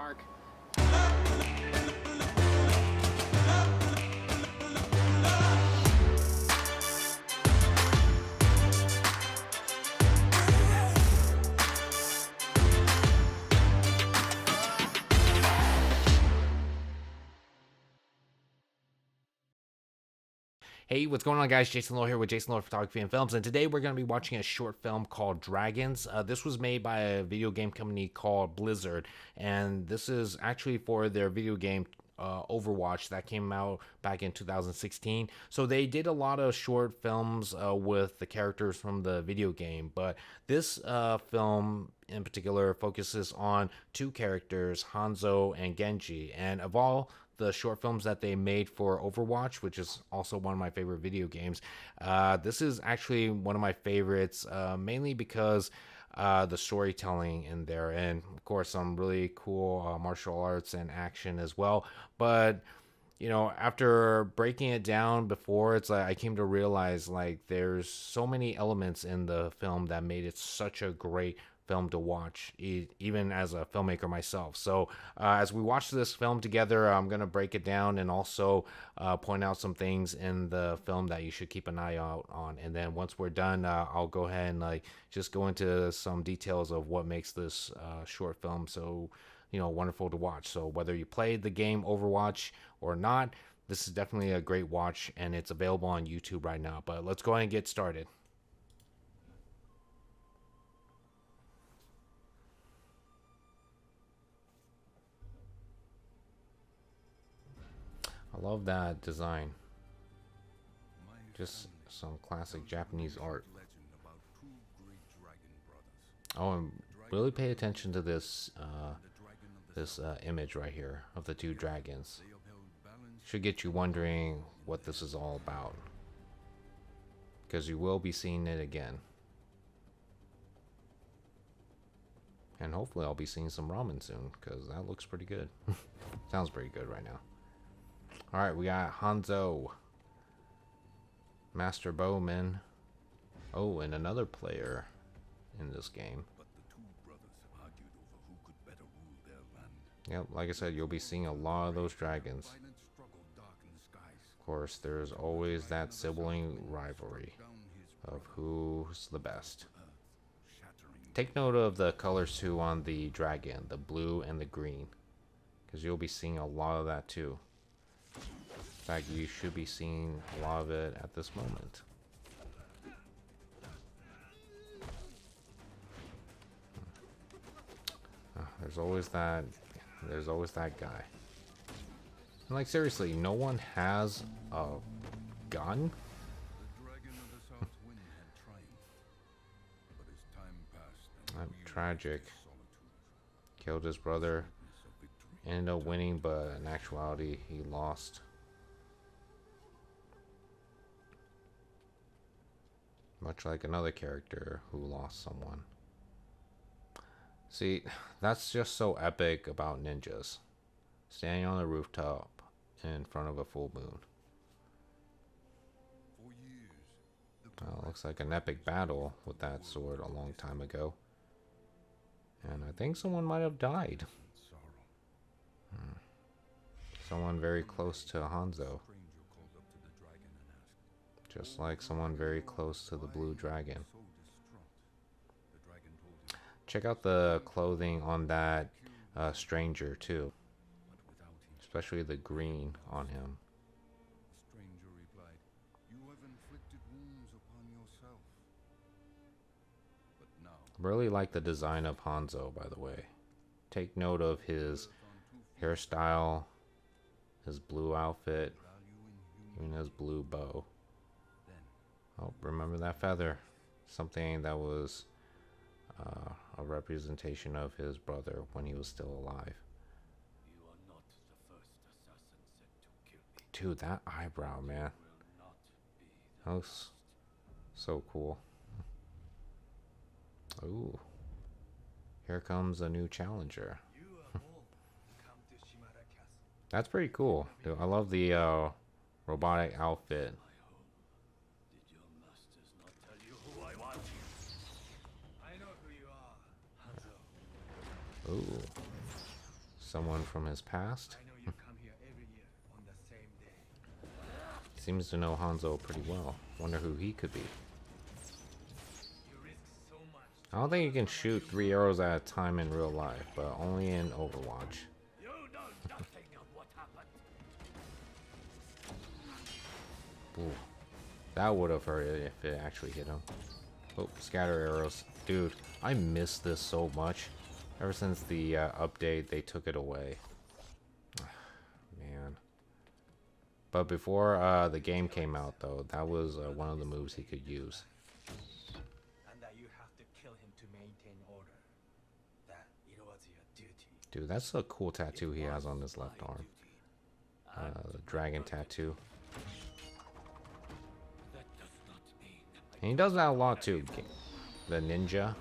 dark. Hey, what's going on, guys? Jason Lowe here with Jason Lowe Photography and Films, and today we're going to be watching a short film called Dragons. This was made by a video game company called Blizzard, and this is actually for their video game Overwatch that came out back in 2016. So they did a lot of short films with the characters from the video game, but this film in particular focuses on two characters, Hanzo and Genji, and of all the short films that they made for Overwatch, which is also one of my favorite video games. This is actually one of my favorites, mainly because the storytelling in there, and of course some really cool martial arts and action as well. But you know, after breaking it down before, it's like I came to realize like there's so many elements in the film that made it such a great film to watch, even as a filmmaker myself. So as we watch this film together, I'm gonna break it down and also point out some things in the film that you should keep an eye out on. And then once we're done, I'll go ahead and like just go into some details of what makes this short film so wonderful to watch. So whether you played the game Overwatch or not, this is definitely a great watch, and it's available on YouTube right now. But let's go ahead and get started. I love that design. Just some classic Japanese art. Oh, and really pay attention to this image right here of the two dragons. Should get you wondering what this is all about, because you will be seeing it again. And hopefully I'll be seeing some ramen soon, because that looks pretty good. Sounds pretty good right now. Alright, we got Hanzo, Master Bowman. Oh, and another player in this game. Yep, like I said, you'll be seeing a lot of those dragons. Of course, there's always that sibling rivalry of who's the best. Take note of the colors too on the dragon, the blue and the green, because you'll be seeing a lot of that too. In fact, you should be seeing a lot of it at this moment. There's always that guy. And like, seriously, no one has a gun? Tragic. Killed his brother. Ended up winning, but in actuality, he lost. Much like another character who lost someone. See, that's just so epic about ninjas. Standing on a rooftop in front of a full moon. Looks like an epic battle with that sword a long time ago. And I think someone might have died. Someone very close to Hanzo. Just like someone very close to the blue dragon. Check out the clothing on that stranger too. Especially the green on him. Really like the design of Hanzo, by the way. Take note of his hairstyle, his blue outfit, even his blue bow. Oh, remember that feather. Something that was a representation of his brother when he was still alive. Dude, that eyebrow, man. That was so cool. Ooh. Here comes a new challenger. That's pretty cool. Dude, I love the robotic outfit. Ooh. someone from his past. I know you come here every year on the same day. Seems to know Hanzo pretty well. Wonder who he could be. You risk so much. I don't think you can shoot 3 arrows at a time in real life, but only in Overwatch. You know nothing of what happened. Ooh, that would have hurt if it actually hit him. Oh, scatter arrows. Dude, I miss this so much. Ever since the update, they took it away. Man. But before the game came out, though, that was one of the moves he could use. And that you have to kill him to maintain order. That it was your duty. Dude, that's a cool tattoo he has on his left arm. The dragon tattoo. That does not mean And he does that a lot too. The ninja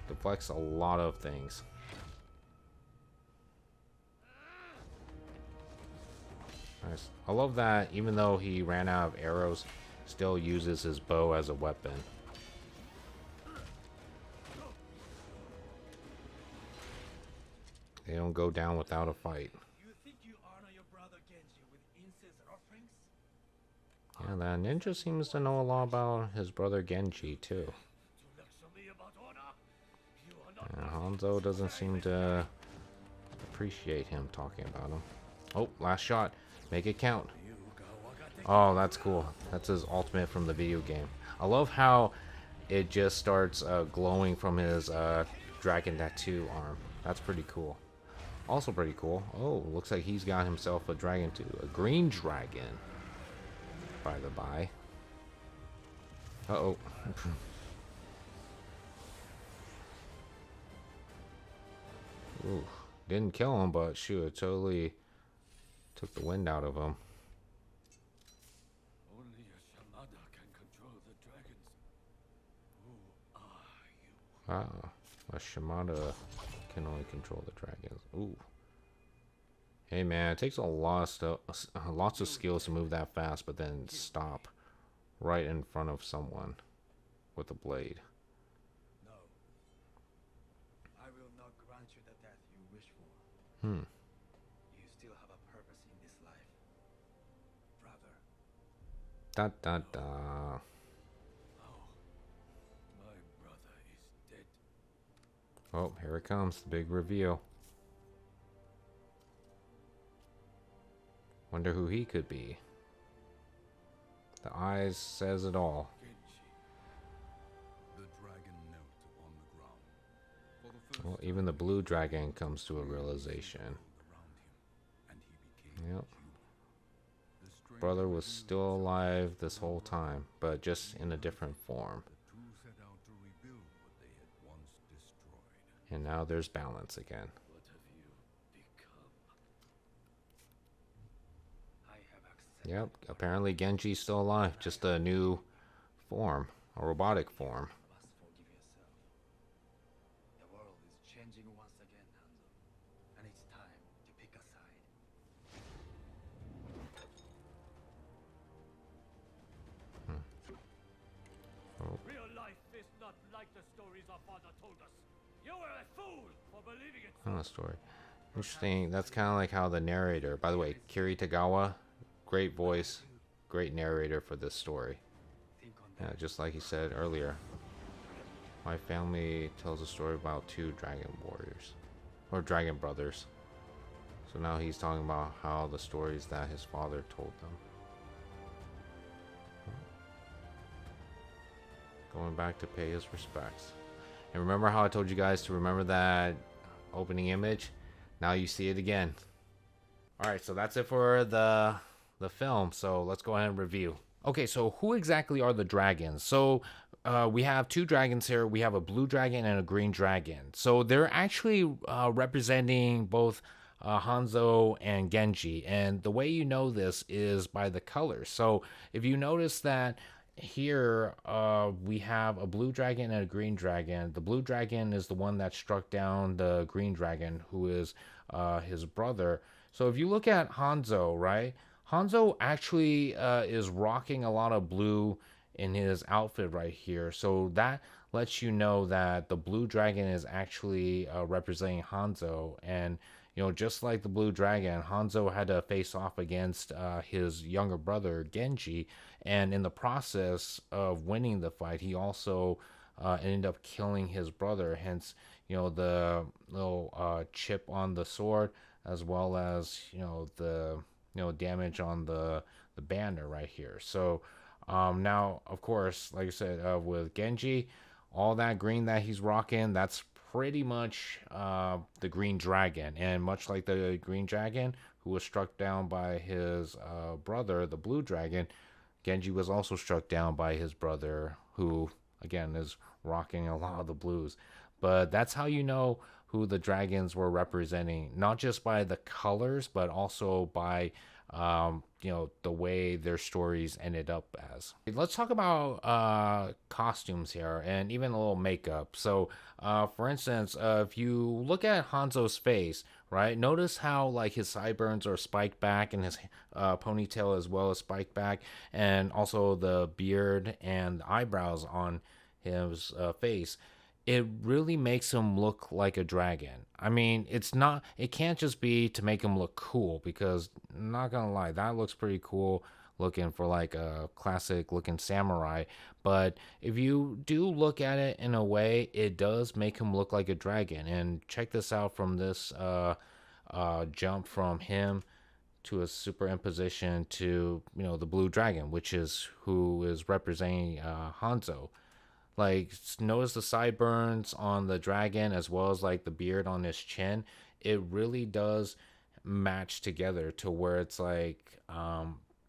deflects a lot of things. Nice. I love that even though he ran out of arrows, still uses his bow as a weapon. They don't go down without a fight. You think you honor your brother Genji with incense and offerings? Yeah, that ninja seems to know a lot about his brother Genji too. To lecture me about honor? You are not Hanzo doesn't seem to appreciate him talking about him. Oh, last shot. Make it count. Oh, that's cool. That's his ultimate from the video game. I love how it just starts glowing from his dragon tattoo arm. That's pretty cool. Also pretty cool. Oh, looks like he's got himself a dragon too. A green dragon. By the by. Uh-oh. Ooh. Didn't kill him, but shoot, it totally took the wind out of him. Only a Shamada can control the dragons. Who are you? Ah, a Shimada can only control the dragons. Ooh. Hey man, it takes a lot of stuff, lots of skills to move that fast, but then stop right in front of someone with a blade. No. I will not grant you the death you wish for. Hmm. You still have a purpose in this life. Brother. Da da da. Oh. My brother is dead. Oh, here it comes, the big reveal. Wonder who he could be. The eyes says it all. Genji. The dragon knelt upon the ground. For the first Well, even the blue dragon comes to a realization. around him, and he became Yep. human. The stranger Brother was revealed still alive this whole time, but just in a different form. the two set out to rebuild what they had once destroyed. And now there's balance again. What have you become? I have accepted. Yep, apparently Genji's still alive, just a new form, a robotic form. You must forgive yourself. The world is changing once again, Hanzo. And it's time to pick a side. Real life is not like the stories our father told us. You were a fool for believing it. Oh, story. Interesting. That's kind of like how the narrator, by the way, Kiri Tagawa, great voice, great narrator for this story. Think on Yeah, that. just like he said earlier. My family tells a story about two dragon warriors, or dragon brothers. So now he's talking about how the stories that his father told them. Going back to pay his respects. And remember how I told you guys to remember that opening image? Now you see it again. Alright, so that's it for the film. So let's go ahead and review. Okay, so who exactly are the dragons? So we have two dragons here. We have a blue dragon and a green dragon. So they're actually representing both Hanzo and Genji. And the way you know this is by the colors. So if you notice that here we have a blue dragon and a green dragon. The blue dragon is the one that struck down the green dragon, who is his brother. So if you look at Hanzo, right? Hanzo actually is rocking a lot of blue in his outfit right here. So that lets you know that the blue dragon is actually representing Hanzo. And just like the Blue Dragon, Hanzo had to face off against his younger brother Genji, and in the process of winning the fight, he also ended up killing his brother. Hence, the little chip on the sword, as well as the damage on the banner right here. So now, of course, like I said, with Genji, all that green that he's rocking, that's pretty much the Green Dragon. And much like the Green Dragon, who was struck down by his brother, the Blue Dragon, Genji was also struck down by his brother, who, again, is rocking a lot of the blues. But that's how you know who the dragons were representing, not just by the colors, but also by the way their stories ended up as. Let's talk about costumes here and even a little makeup. So, for instance, if you look at Hanzo's face, right, notice how like his sideburns are spiked back and his ponytail as well as spiked back, and also the beard and eyebrows on his face. It really makes him look like a dragon. I mean, it can't just be to make him look cool, because not gonna lie, that looks pretty cool looking for like a classic looking samurai. But if you do look at it in a way, it does make him look like a dragon. And check this out from this jump from him to a superimposition to the blue dragon, which is who is representing Hanzo. Like, notice the sideburns on the dragon as well as like the beard on his chin. It really does match together to where it's like,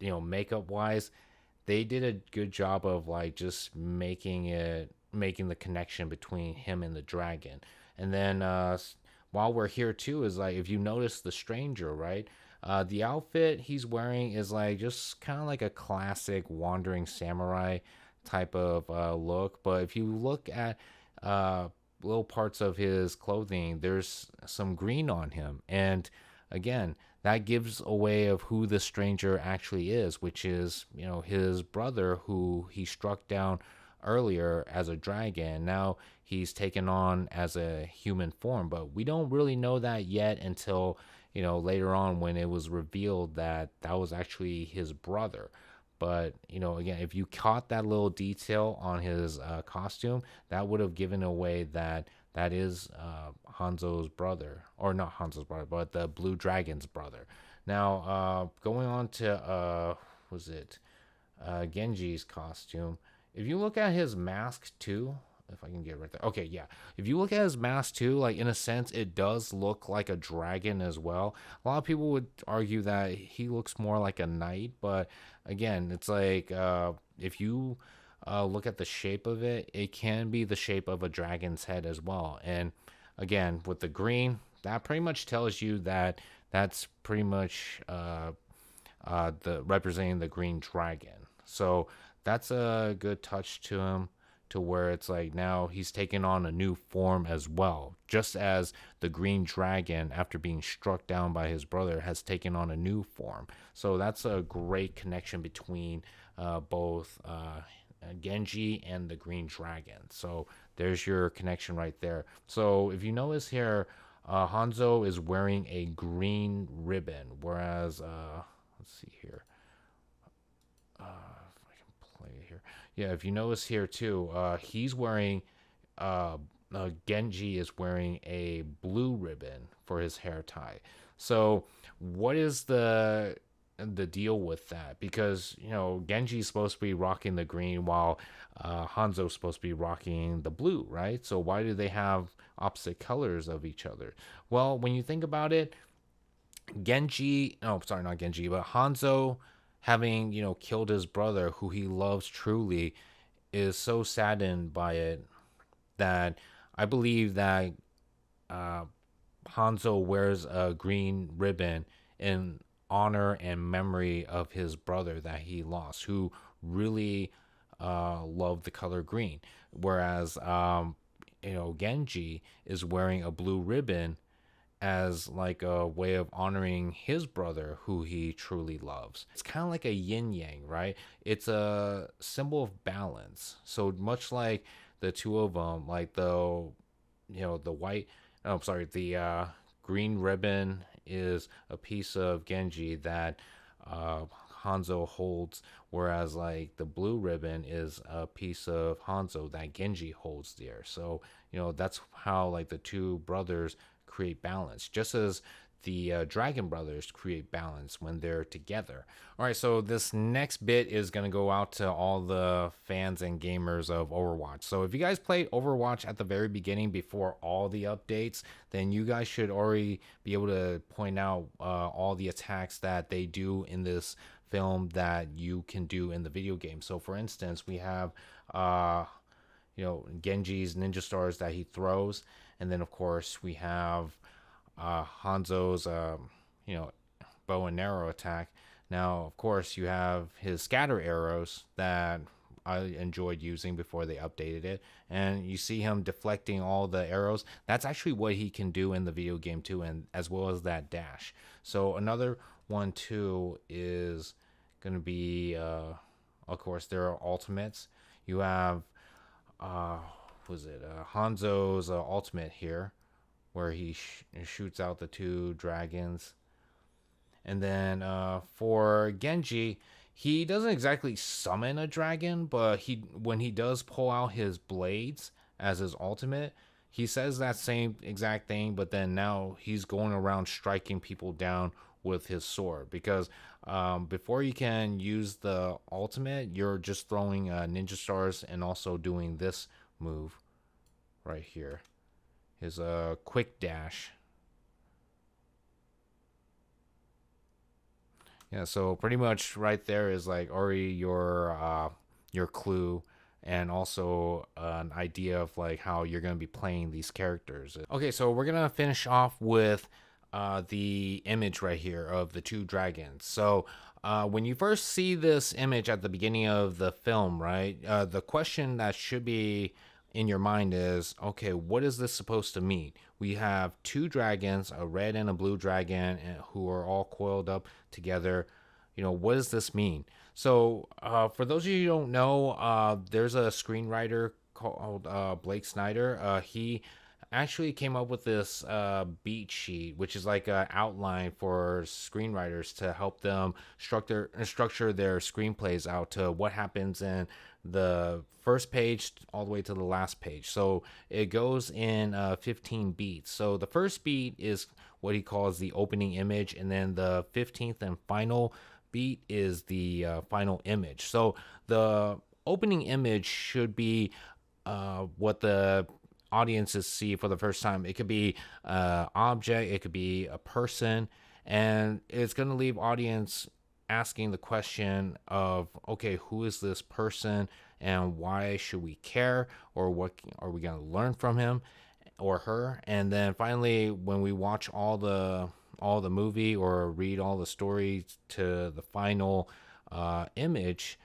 makeup wise, they did a good job of like just making the connection between him and the dragon. And then while we're here too, is like if you notice the stranger, right? The outfit he's wearing is like just kind of like a classic wandering samurai type of look. But if you look at little parts of his clothing, there's some green on him. And again, that gives away of who the stranger actually is, which is, his brother who he struck down earlier as a dragon. Now he's taken on as a human form, but we don't really know that yet until, later on when it was revealed that that was actually his brother. But again, if you caught that little detail on his costume, that would have given away that that is Hanzo's brother, or not Hanzo's brother, but the Blue Dragon's brother. Now, going on to was it Genji's costume? If you look at his mask too, if I can get right there. Okay, yeah. If you look at his mask too, like in a sense, it does look like a dragon as well. A lot of people would argue that he looks more like a knight, but again, it's like if you look at the shape of it, it can be the shape of a dragon's head as well. And again, with the green, that pretty much tells you that that's pretty much the representing the green dragon. So that's a good touch to him, to where it's like now he's taken on a new form as well, just as the green dragon, after being struck down by his brother, has taken on a new form. So that's a great connection between both Genji and the green dragon. So there's your connection right there. So if you notice here, Hanzo is wearing a green ribbon, whereas let's see here, if I can play it here. Yeah, if you notice here too, he's wearing Genji is wearing a blue ribbon for his hair tie. So what is the deal with that? Because Genji's supposed to be rocking the green while Hanzo's supposed to be rocking the blue, right? So why do they have opposite colors of each other? Well, when you think about it, Genji, no, sorry, not Genji, but Hanzo, having killed his brother who he loves truly, is so saddened by it that I believe that Hanzo wears a green ribbon in honor and memory of his brother that he lost, who really loved the color green. Whereas Genji is wearing a blue ribbon as like a way of honoring his brother who he truly loves. It's kind of like a yin yang, right? It's a symbol of balance. So much like the two of them, like the white, oh, I'm sorry, the green ribbon is a piece of Genji that uh, Hanzo holds, whereas like the blue ribbon is a piece of Hanzo that Genji holds there. So that's how like the two brothers create balance, just as the Dragon Brothers create balance when they're together. All right, so this next bit is going to go out to all the fans and gamers of Overwatch. So if you guys played Overwatch at the very beginning before all the updates, then you guys should already be able to point out all the attacks that they do in this film that you can do in the video game. So for instance, we have Genji's ninja stars that he throws, and then of course we have Hanzo's bow and arrow attack. Now, of course, you have his scatter arrows that I enjoyed using before they updated it, and you see him deflecting all the arrows. That's actually what he can do in the video game too, and as well as that dash. So another one too is going to be, of course, there are ultimates. You have, Hanzo's ultimate here, where he shoots out the two dragons. And then for Genji, he doesn't exactly summon a dragon, but when he does pull out his blades as his ultimate, he says that same exact thing, but then now he's going around striking people down with his sword. Because before you can use the ultimate, you're just throwing ninja stars and also doing this move right here, his quick dash. Yeah, so pretty much right there is like already your clue, and also an idea of like how you're gonna be playing these characters. Okay, so we're gonna finish off with the image right here of the two dragons. So when you first see this image at the beginning of the film, right, the question that should be in your mind is, okay, what is this supposed to mean? We have two dragons, a red and a blue dragon, who are all coiled up together. What does this mean? So for those of you who don't know, there's a screenwriter called Blake Snyder. He actually came up with this beat sheet, which is like an outline for screenwriters to help them structure their screenplays out to what happens in the first page all the way to the last page. So it goes in 15 beats. So the first beat is what he calls the opening image, and then the 15th and final beat is the final image. So the opening image should be what the audiences see for the first time. It could be an object, it could be a person, and it's going to leave audience asking the question of, okay, who is this person and why should we care, or what are we going to learn from him or her? And then finally, when we watch all the movie or read all the stories to the final image,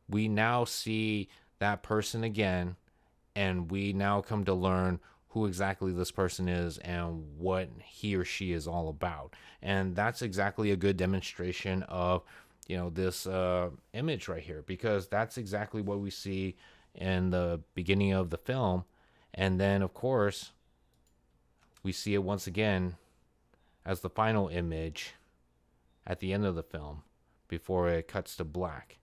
we now see that person again, and we now come to learn who exactly this person is and what he or she is all about. And that's exactly a good demonstration of this image right here, because that's exactly what we see in the beginning of the film. And then of course we see it once again as the final image at the end of the film before it cuts to black.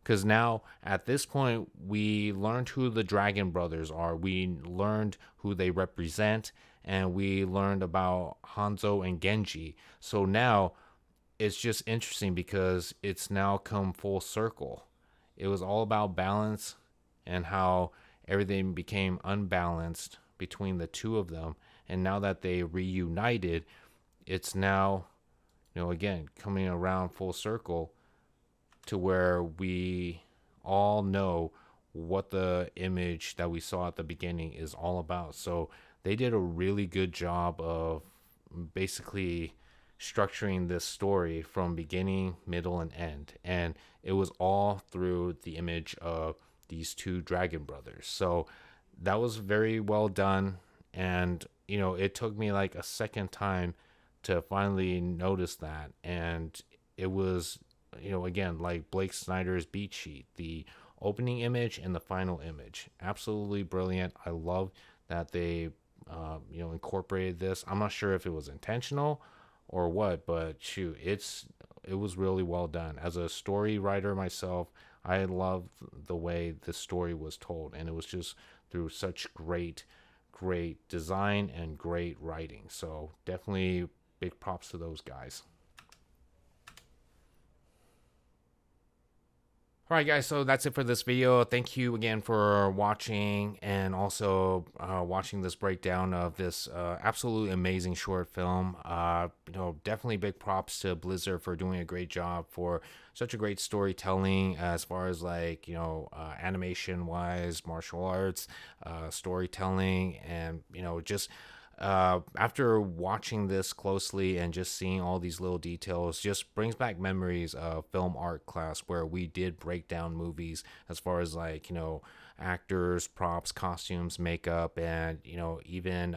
Because now, at this point, we learned who the Dragon Brothers are. We learned who they represent, and we learned about Hanzo and Genji. So now, it's just interesting because it's now come full circle. It was all about balance and how everything became unbalanced between the two of them. And now that they reunited, it's now, again, coming around full circle to where we all know what the image that we saw at the beginning is all about. So they did a really good job of basically structuring this story from beginning, middle, and end. And it was all through the image of these two Dragon Brothers. So that was very well done. And, it took me like a second time to finally notice that. And it was, again, like Blake Snyder's beat sheet, the opening image and the final image. Absolutely brilliant. I love that they incorporated this. I'm not sure if it was intentional or what, but shoot, it was really well done. As a story writer myself, I loved the way the story was told, and it was just through such great design and great writing. So definitely big props to those guys. All right, guys, so that's it for this video. Thank you again for watching, and also watching this breakdown of this absolutely amazing short film. Definitely big props to Blizzard for doing a great job for such a great storytelling, as far as like, animation wise, martial arts, storytelling, and just after watching this closely and just seeing all these little details, just brings back memories of film art class, where we did break down movies as far as like, actors, props, costumes, makeup, and even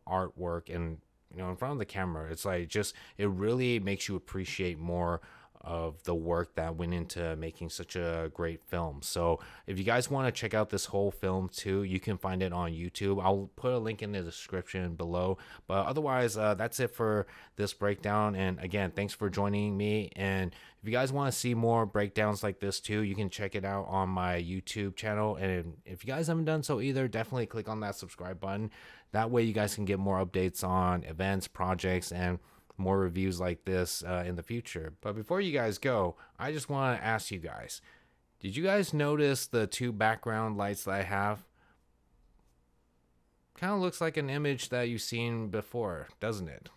artwork, and in front of the camera. It's like, just, it really makes you appreciate more of the work that went into making such a great film. So if you guys want to check out this whole film too, you can find it on YouTube. I'll put a link in the description below. But otherwise, that's it for this breakdown. And again, thanks for joining me. And if you guys want to see more breakdowns like this too, you can check it out on my YouTube channel. And if you guys haven't done so either, definitely click on that subscribe button. That way you guys can get more updates on events, projects, and more reviews like this in the future. But before you guys go, I just want to ask you guys, did you guys notice the two background lights that I have? Kind of looks like an image that you've seen before, doesn't it?